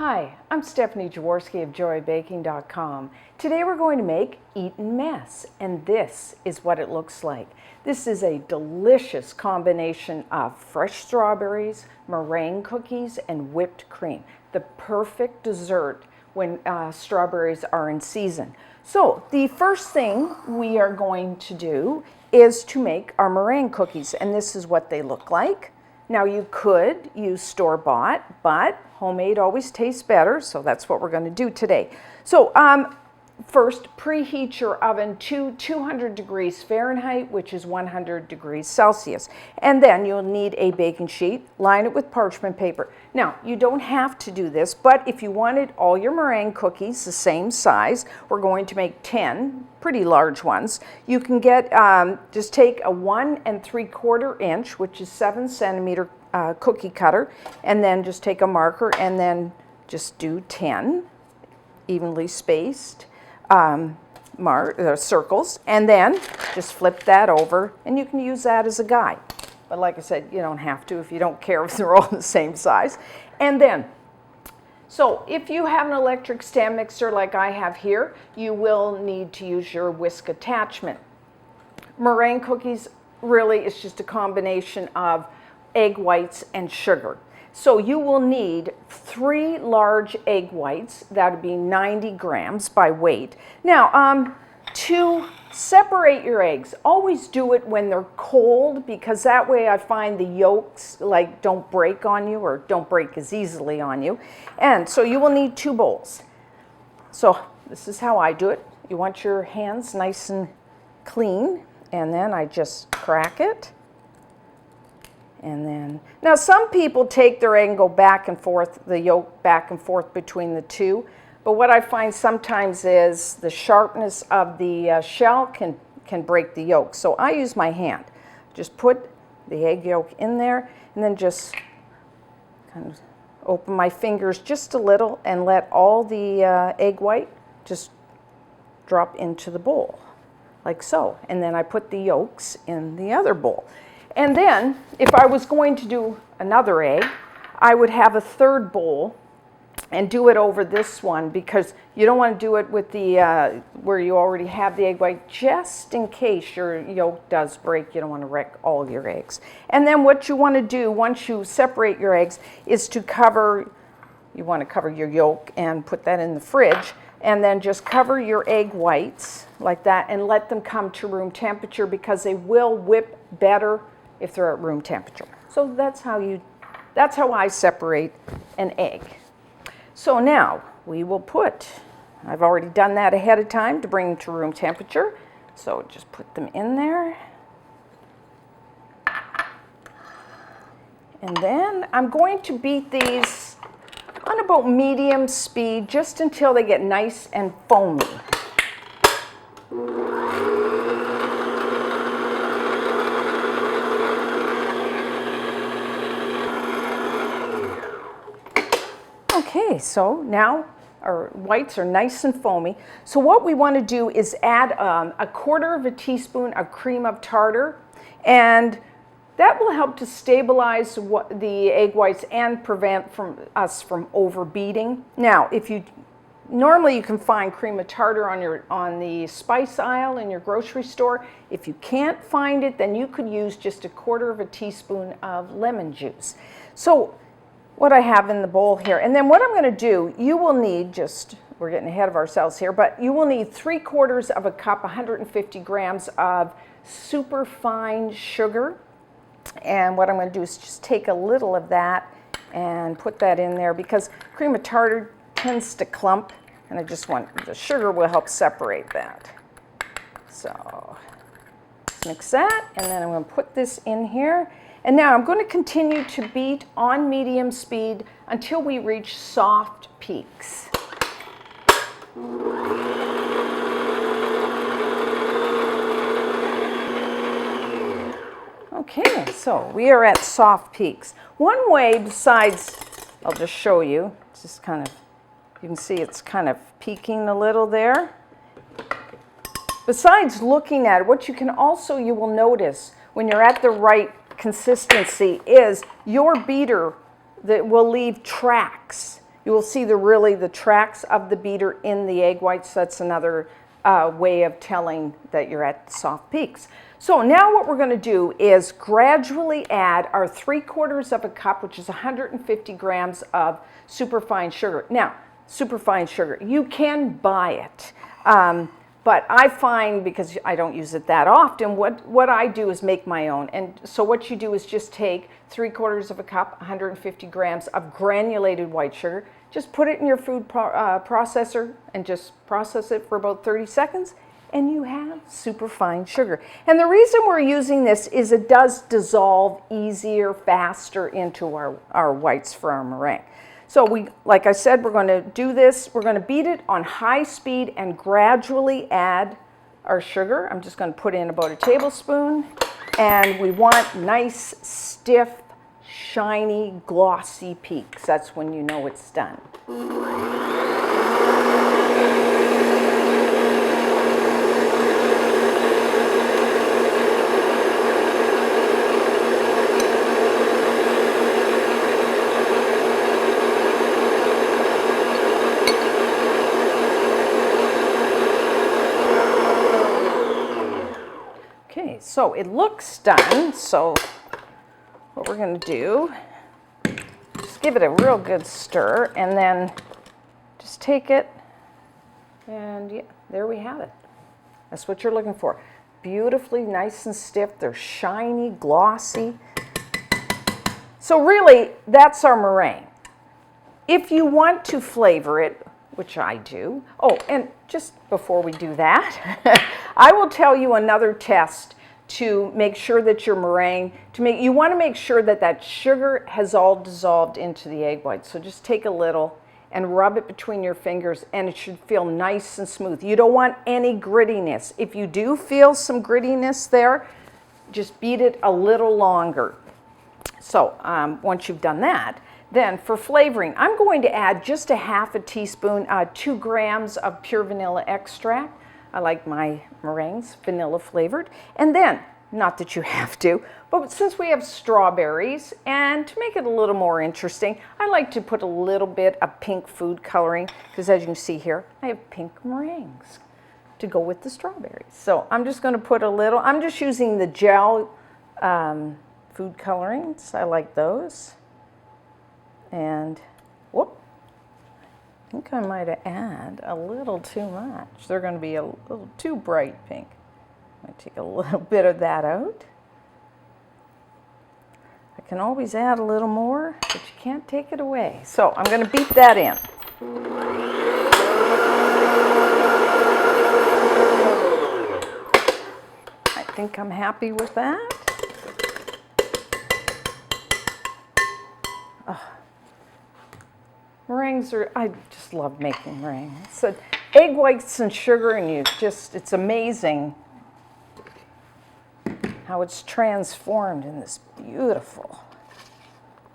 Hi, I'm Stephanie Jaworski of joybaking.com. Today we're going to make Eton Mess, and this is what it looks like. This is a delicious combination of fresh strawberries, meringue cookies, and whipped cream. The perfect dessert when strawberries are in season. So the first thing we are going to do is to make our meringue cookies, and this is what they look like. Now you could use store-bought, but homemade always tastes better, so that's what we're going to do today. So first, preheat your oven to 200 degrees Fahrenheit, which is 100 degrees Celsius. And then you'll need a baking sheet, line it with parchment paper. Now, you don't have to do this, but if you wanted all your meringue cookies the same size, we're going to make 10 pretty large ones. You can get, just take a 1 3/4 inch, which is 7 centimeter cookie cutter, and then just take a marker and then just do 10 evenly spaced circles, and then just flip that over, and you can use that as a guide. But like I said, you don't have to if you don't care if they're all the same size. And then, so if you have an electric stand mixer like I have here, you will need to use your whisk attachment. Meringue cookies really is just a combination of egg whites and sugar. So you will need 3 large egg whites. That would be 90 grams by weight. Now, to separate your eggs, always do it when they're cold, because that way I find the yolks don't break on you, or don't break as easily on you. And so you will need 2 bowls. So this is how I do it. You want your hands nice and clean, and then I just crack it. And then, now some people take their egg and go back and forth, the yolk back and forth between the two. But what I find sometimes is the sharpness of the shell can break the yolk. So I use my hand. Just put the egg yolk in there, and then just kind of open my fingers just a little and let all the egg white just drop into the bowl, like so. And then I put the yolks in the other bowl. And then, if I was going to do another egg, I would have a 3rd bowl and do it over this one, because you don't want to do it with the where you already have the egg white, just in case your yolk does break. You don't want to wreck all your eggs. And then what you want to do once you separate your eggs is to you want to cover your yolk and put that in the fridge, and then just cover your egg whites like that and let them come to room temperature, because they will whip better if they're at room temperature. So that's how I separate an egg. So now we will I've already done that ahead of time to bring them to room temperature. So just put them in there. And then I'm going to beat these on about medium speed, just until they get nice and foamy. Okay, so now our whites are nice and foamy. So what we want to do is add a 1/4 teaspoon of cream of tartar, and that will help to stabilize the egg whites and prevent us from overbeating. Now, normally you can find cream of tartar on the spice aisle in your grocery store. If you can't find it, then you could use just a 1/4 teaspoon of lemon juice. So what I have in the bowl here. And then what I'm going to do, you will need we're getting ahead of ourselves here, but you will need 3/4 of a cup, 150 grams of super fine sugar. And what I'm going to do is just take a little of that and put that in there, because cream of tartar tends to clump, and the sugar will help separate that. So mix that, and then I'm going to put this in here. And now I'm going to continue to beat on medium speed until we reach soft peaks. Okay, so we are at soft peaks. One way besides, I'll just show you, it's just kind of, you can see it's kind of peaking a little there. Besides looking at it, you will notice when you're at the right consistency is your beater that will leave tracks. you will see the tracks of the beater in the egg whites. That's another way of telling that you're at soft peaks. So now what we're going to do is gradually add our 3/4 of a cup, which is 150 grams of superfine sugar. Now, superfine sugar, you can buy it. But I find, because I don't use it that often, what I do is make my own. And so what you do is just take 3/4 of a cup, 150 grams of granulated white sugar, just put it in your food processor and just process it for about 30 seconds, and you have superfine sugar. And the reason we're using this is it does dissolve easier, faster into our whites for our meringue. So like I said, we're going to do this. We're going to beat it on high speed and gradually add our sugar. I'm just going to put in about a tablespoon. And we want nice, stiff, shiny, glossy peaks. That's when you know it's done. So it looks done, so what we're going to do, just give it a real good stir, and then just take it, and yeah, there we have it. That's what you're looking for. Beautifully nice and stiff. They're shiny, glossy. So really, that's our meringue. If you want to flavor it, which I do, oh, and just before we do that, I will tell you another test to make sure that your meringue, you want to make sure that that sugar has all dissolved into the egg white. So just take a little and rub it between your fingers, and it should feel nice and smooth. You don't want any grittiness. If you do feel some grittiness there, just beat it a little longer. So once you've done that, then for flavoring, I'm going to add just a half a teaspoon, 2 grams of pure vanilla extract. I like my meringues vanilla flavored. And then, not that you have to, but since we have strawberries, and to make it a little more interesting, I like to put a little bit of pink food coloring, because as you can see here, I have pink meringues to go with the strawberries. So I'm just going to put a little, I'm just using the gel food colorings. I like those. And whoop. I think I might have added a little too much. They're going to be a little too bright pink. I'm going to take a little bit of that out. I can always add a little more, but you can't take it away. So I'm going to beat that in. I think I'm happy with that. Meringues are, I just love making meringue. So egg whites and sugar, and it's amazing how it's transformed in this beautiful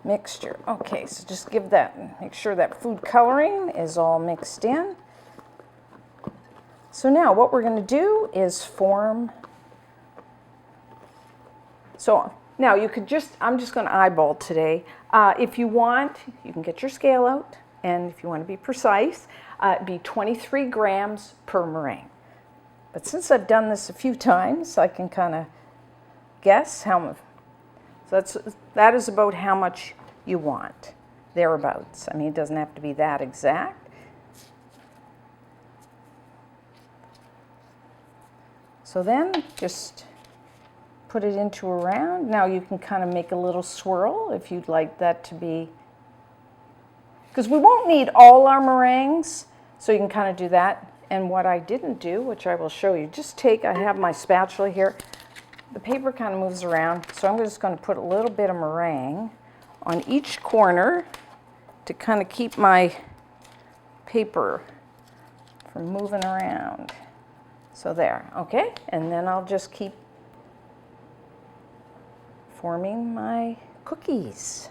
mixture. Okay, so just make sure that food coloring is all mixed in. So now what we're going to do is form. So now you could I'm just going to eyeball today. If you want, you can get your scale out. And if you want to be precise, it'd be 23 grams per meringue. But since I've done this a few times, I can kind of guess how much. So that is about how much you want, thereabouts. I mean, it doesn't have to be that exact. So then just put it into a round. Now you can kind of make a little swirl if you'd like that to be, because we won't need all our meringues, so you can kind of do that. And what I didn't do, which I will show you, I have my spatula here. The paper kind of moves around, so I'm just going to put a little bit of meringue on each corner to kind of keep my paper from moving around. So there, okay? And then I'll just keep forming my cookies.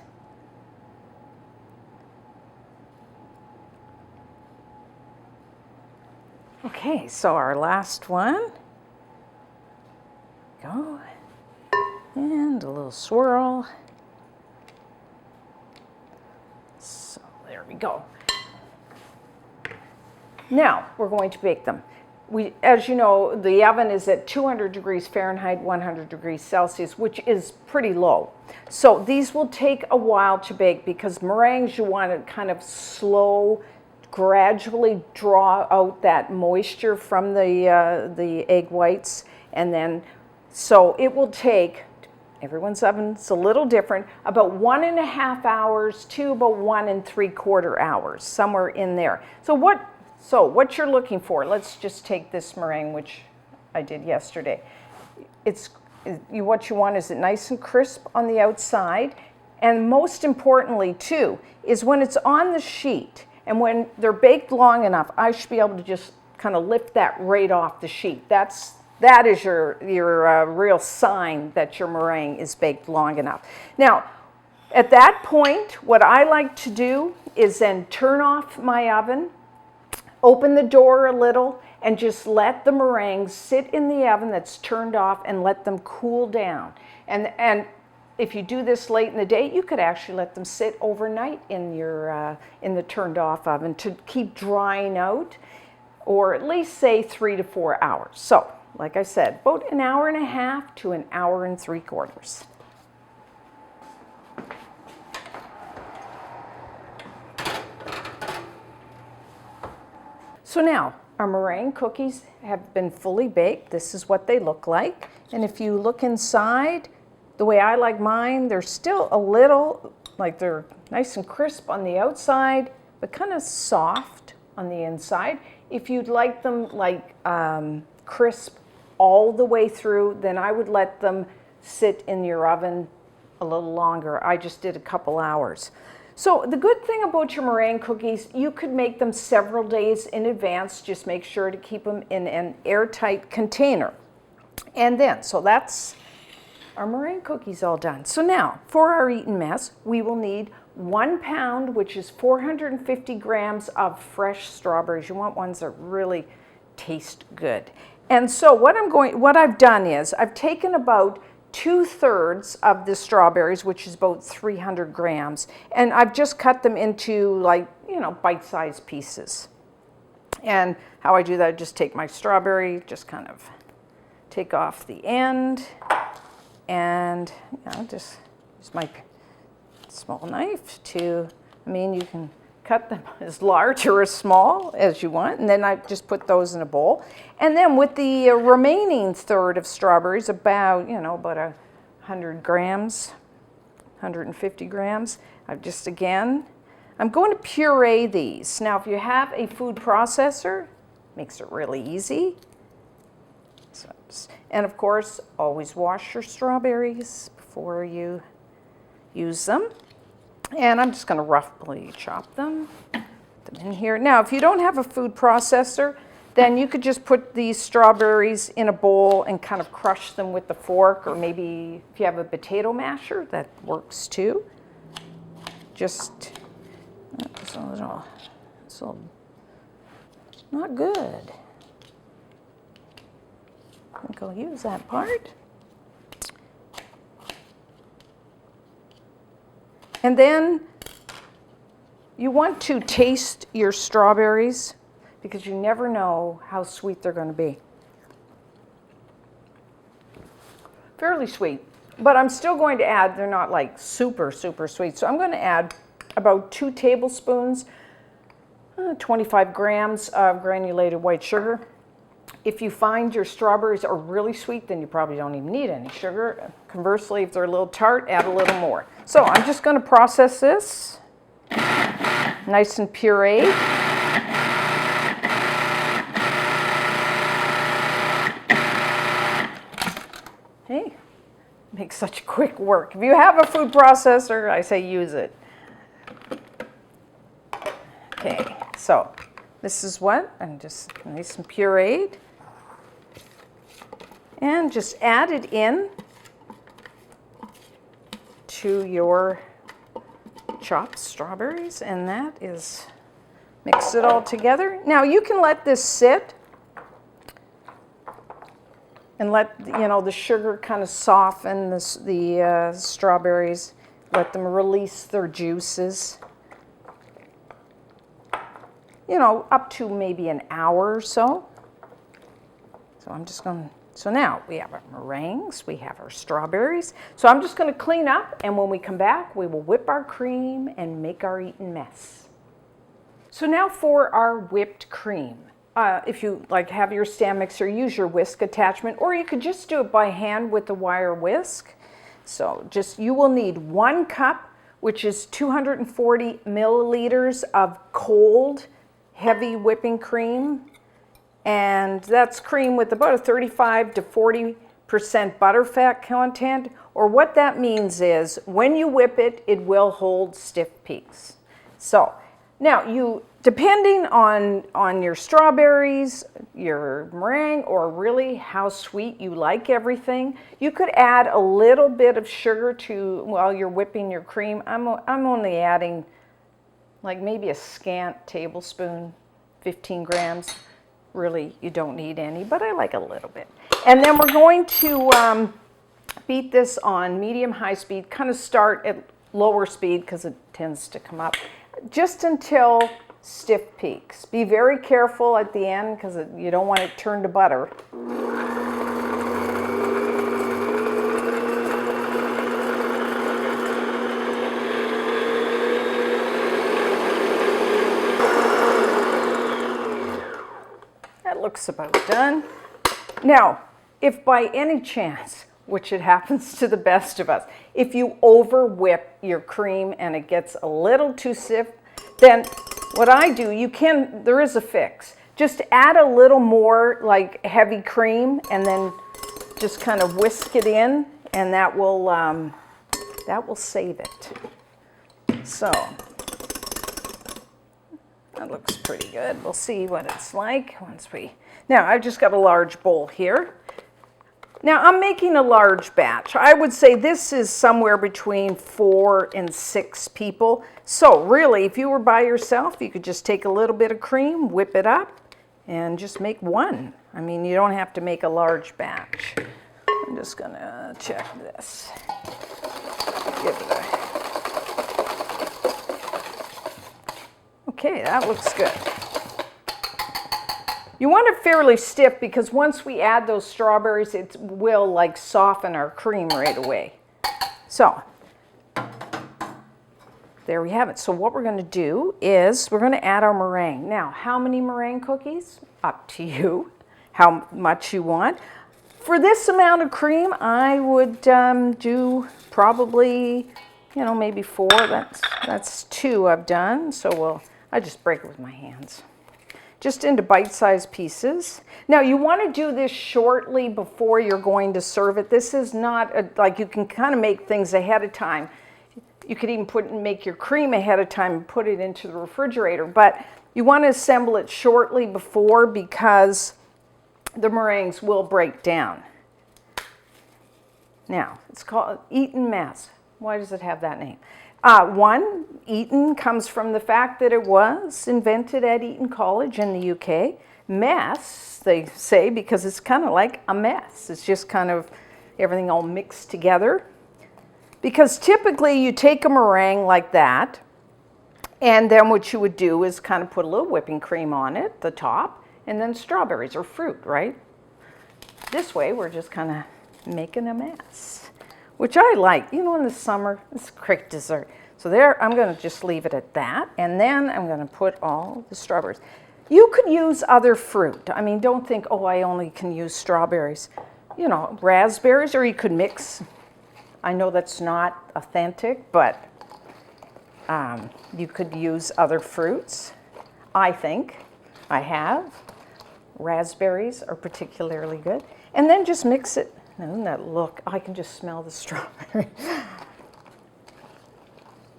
Okay, so our last one. Go. And a little swirl. So there we go. Now we're going to bake them. As you know, the oven is at 200 degrees Fahrenheit, 100 degrees Celsius, which is pretty low. So these will take a while to bake because meringues, you want to kind of slow, gradually draw out that moisture from the egg whites. And then, so it will take, everyone's oven's a little different, about 1.5 hours to about 1 3/4 hours, somewhere in there. So what you're looking for, let's just take this meringue, which I did yesterday. What you want is it nice and crisp on the outside, and most importantly too, is when it's on the sheet, and when they're baked long enough, I should be able to just kind of lift that right off the sheet. That is your real sign that your meringue is baked long enough. Now, at that point, what I like to do is then turn off my oven, open the door a little, and just let the meringues sit in the oven that's turned off and let them cool down. And if you do this late in the day, you could actually let them sit overnight in the turned off oven to keep drying out, or at least say 3 to 4 hours. So, like I said, about 1.5 hours to 1 3/4 hours. So now, our meringue cookies have been fully baked. This is what they look like. And if you look inside, the way I like mine, they're still a little, like they're nice and crisp on the outside, but kind of soft on the inside. If you'd like them like crisp all the way through, then I would let them sit in your oven a little longer. I just did a couple hours. So the good thing about your meringue cookies, you could make them several days in advance. Just make sure to keep them in an airtight container. And then, so that's our meringue cookies all done. So now, for our Eton Mess, we will need 1 pound, which is 450 grams of fresh strawberries. You want ones that really taste good. And so what I've done is I've taken about 2/3 of the strawberries, which is about 300 grams, and I've just cut them into, like, bite-sized pieces. And how I do that, I just take my strawberry, just kind of take off the end, and just use my small knife to, you can cut them as large or as small as you want, and then I just put those in a bowl. And then with the remaining third of strawberries, about 100 grams, 150 grams, I'm going to puree these. Now, if you have a food processor, it makes it really easy. And of course, always wash your strawberries before you use them. And I'm just going to roughly chop them, put them in here. Now, if you don't have a food processor, then you could just put these strawberries in a bowl and kind of crush them with the fork, or maybe if you have a potato masher, that works too. Just, it's a little not good. I think I'll use that part. And then you want to taste your strawberries because you never know how sweet they're going to be. Fairly sweet, but I'm still going to add, they're not like super, super sweet, so I'm going to add about 2 tablespoons, 25 grams of granulated white sugar. If you find your strawberries are really sweet, then you probably don't even need any sugar. Conversely, if they're a little tart, add a little more. So I'm just going to process this nice and pureed. Hey, makes such quick work. If you have a food processor, I say use it. Okay, so this is what I'm just nice and pureed. And just add it in to your chopped strawberries, and that is, mix it all together. Now you can let this sit and let the sugar kind of soften the strawberries, let them release their juices. you know, up to maybe an hour or so. So I'm just going to, so now we have our meringues, we have our strawberries. So I'm just going to clean up, and when we come back, we will whip our cream and make our Eton mess. So now for our whipped cream. If you like have your stand mixer, use your whisk attachment, or you could just do it by hand with the wire whisk. So just, you will need 1 cup, which is 240 milliliters of cold, heavy whipping cream. And that's cream with about a 35 to 40% butterfat content. Or what that means is when you whip it, it will hold stiff peaks. So now you, depending on your strawberries, your meringue, or really how sweet you like everything, you could add a little bit of sugar to, while you're whipping your cream. I'm only adding like maybe a scant tablespoon, 15 grams. Really, you don't need any, but I like a little bit. And then we're going to beat this on medium-high speed, kind of start at lower speed because it tends to come up, just until stiff peaks. Be very careful at the end because you don't want it turned to butter. Looks about done. Now, if by any chance, which it happens to the best of us, if you over whip your cream and it gets a little too stiff, then what I do, there is a fix. Just add a little more like heavy cream and then just kind of whisk it in, and that will save it. So that looks pretty good. We'll see what it's like once we... Now, I've just got a large bowl here. Now, I'm making a large batch. I would say this is somewhere between 4 and 6 people. So really, if you were by yourself, you could just take a little bit of cream, whip it up, and just make one. I mean, you don't have to make a large batch. I'm just going to check this. Give it a... Okay, that looks good. You want it fairly stiff because once we add those strawberries, it will like soften our cream right away. So there we have it. So what we're going to do is we're going to add our meringue. Now, how many meringue cookies? Up to you, how much you want. For this amount of cream, I would do probably, you know, maybe 4. That's 2 I've done. So I just break it with my hands. Just into bite-sized pieces. Now you want to do this shortly before you're going to serve it. This is not like, you can kind of make things ahead of time. You could even make your cream ahead of time and put it into the refrigerator, but you want to assemble it shortly before because the meringues will break down. Now, it's called Eton Mess. Why does it have that name? One, Eton comes from the fact that it was invented at Eton College in the UK. Mess, they say, because it's kind of like a mess. It's just kind of everything all mixed together. Because typically you take a meringue like that, and then what you would do is kind of put a little whipping cream on it, the top, and then strawberries or fruit, right? This way we're just kind of making a mess, which I like. You know, in the summer, it's a great dessert. So there, I'm going to just leave it at that, and then I'm going to put all the strawberries. You could use other fruit. I mean, don't think, oh, I only can use strawberries. You know, raspberries, or you could mix. I know that's not authentic, but you could use other fruits. I think I have. Raspberries are particularly good. And then just mix it. Doesn't that look? I can just smell the strawberry.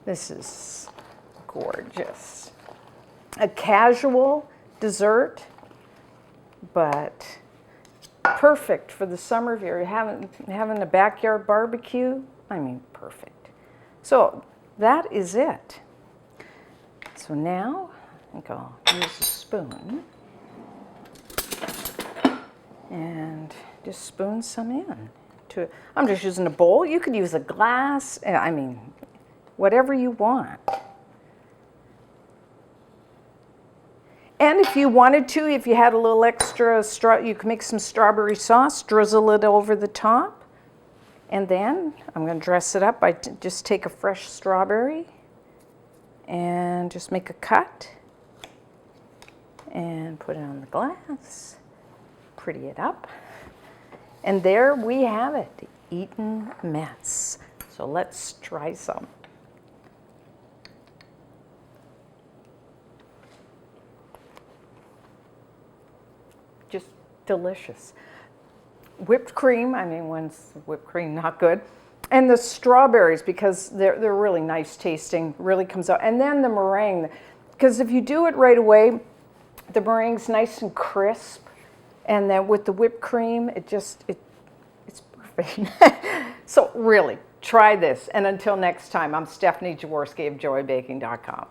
This is gorgeous. A casual dessert, but perfect for the summer if you're having a backyard barbecue. I mean, perfect. So that is it. So now I think I'll use a spoon and just spoon some in. I'm just using a bowl. You could use a glass. I mean, whatever you want. And if you wanted to, if you had a little extra you can make some strawberry sauce, drizzle it over the top. And then I'm going to dress it up. Just take a fresh strawberry and just make a cut and put it on the glass, pretty it up. And there we have it, the Eton Mess. So let's try some. Just delicious. Whipped cream, I mean, when's whipped cream not good? And the strawberries, because they're really nice tasting, really comes out. And then the meringue, because if you do it right away, the meringue's nice and crisp. And then with the whipped cream, it's perfect. So really, try this. And until next time, I'm Stephanie Jaworski of joybaking.com.